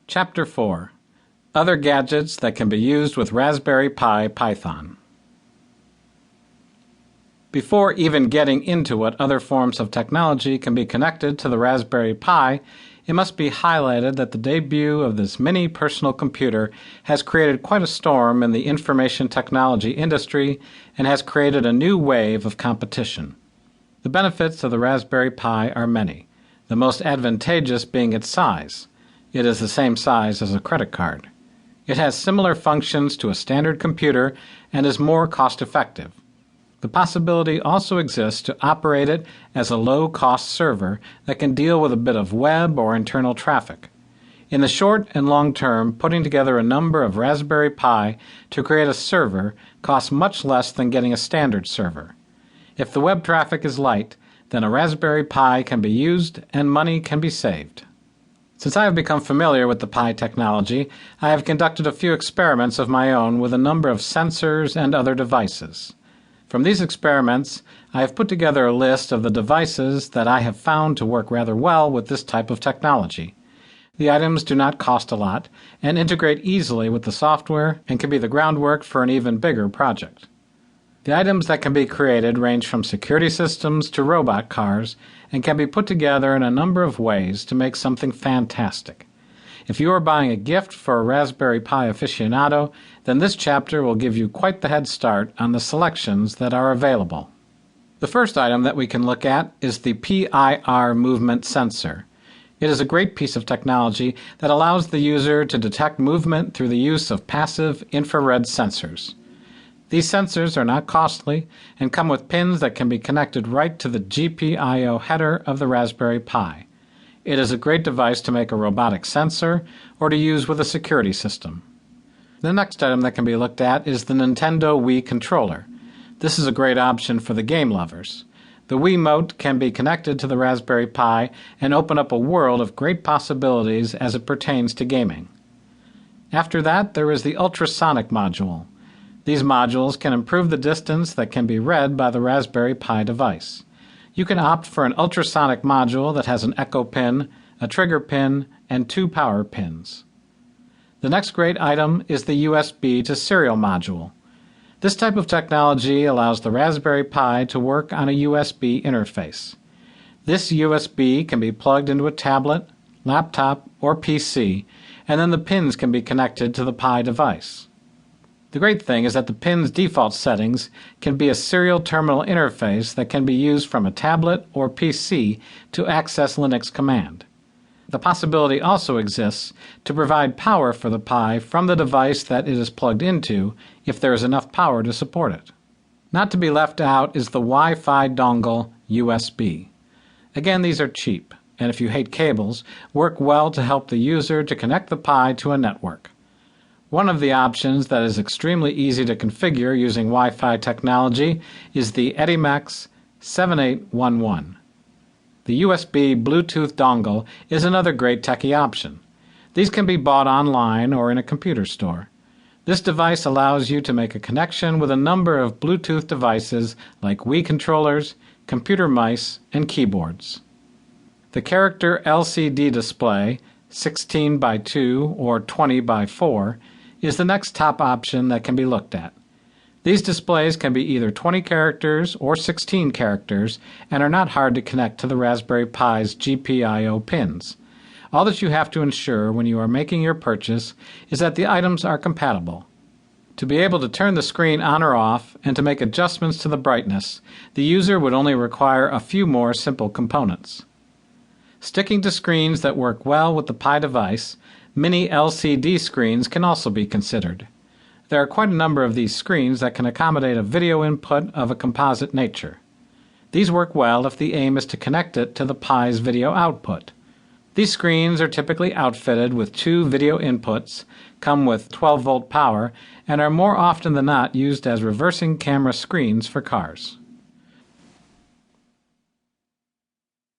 Chapter 4: Other Gadgets that can be used with Raspberry Pi Python. Before even getting into what other forms of technology can be connected to the Raspberry Pi, it must be highlighted that the debut of this mini personal computer has created quite a storm in the information technology industry and has created a new wave of competition. The benefits of the Raspberry Pi are many, the most advantageous being its size. It is the same size as a credit card. It has similar functions to a standard computer and is more cost-effective. The possibility also exists to operate it as a low-cost server that can deal with a bit of web or internal traffic. In the short and long term, putting together a number of Raspberry Pi to create a server costs much less than getting a standard server. If the web traffic is light, then a Raspberry Pi can be used and money can be saved. Since I have become familiar with the Pi technology, I have conducted a few experiments of my own with a number of sensors and other devices. From these experiments, I have put together a list of the devices that I have found to work rather well with this type of technology. The items do not cost a lot and integrate easily with the software and can be the groundwork for an even bigger project. The items that can be created range from security systems to robot cars and can be put together in a number of ways to make something fantastic. If you are buying a gift for a Raspberry Pi aficionado, then this chapter will give you quite the head start on the selections that are available. The first item that we can look at is the PIR movement sensor. It is a great piece of technology that allows the user to detect movement through the use of passive infrared sensors. These sensors are not costly and come with pins that can be connected right to the GPIO header of the Raspberry Pi. It is a great device to make a robotic sensor or to use with a security system. The next item that can be looked at is the Nintendo Wii controller. This is a great option for the game lovers. The Wiimote can be connected to the Raspberry Pi and open up a world of great possibilities as it pertains to gaming. After that, there is the ultrasonic module. These modules can improve the distance that can be read by the Raspberry Pi device. You can opt for an ultrasonic module that has an echo pin, a trigger pin, and 2 power pins. The next great item is the USB to serial module. This type of technology allows the Raspberry Pi to work on a USB interface. This USB can be plugged into a tablet, laptop, or PC, and then the pins can be connected to the Pi device. The great thing is that the pin's default settings can be a serial terminal interface that can be used from a tablet or PC to access Linux command. The possibility also exists to provide power for the Pi from the device that it is plugged into if there is enough power to support it. Not to be left out is the Wi-Fi dongle USB. Again, these are cheap, and if you hate cables, work well to help the user to connect the Pi to a network. One of the options that is extremely easy to configure using Wi-Fi technology is the Edimax 7811. The USB Bluetooth dongle is another great techie option. These can be bought online or in a computer store. This device allows you to make a connection with a number of Bluetooth devices like Wii controllers, computer mice, and keyboards. The character LCD display, 16 by 2 or 20 by 4, is the next top option that can be looked at. These displays can be either 20 characters or 16 characters and are not hard to connect to the Raspberry Pi's GPIO pins. All that you have to ensure when you are making your purchase is that the items are compatible. To be able to turn the screen on or off and to make adjustments to the brightness, the user would only require a few more simple components. Sticking to screens that work well with the Pi device, mini LCD screens can also be considered. There are quite a number of these screens that can accommodate a video input of a composite nature. These work well if the aim is to connect it to the Pi's video output. These screens are typically outfitted with 2 video inputs, come with 12-volt power, and are more often than not used as reversing camera screens for cars.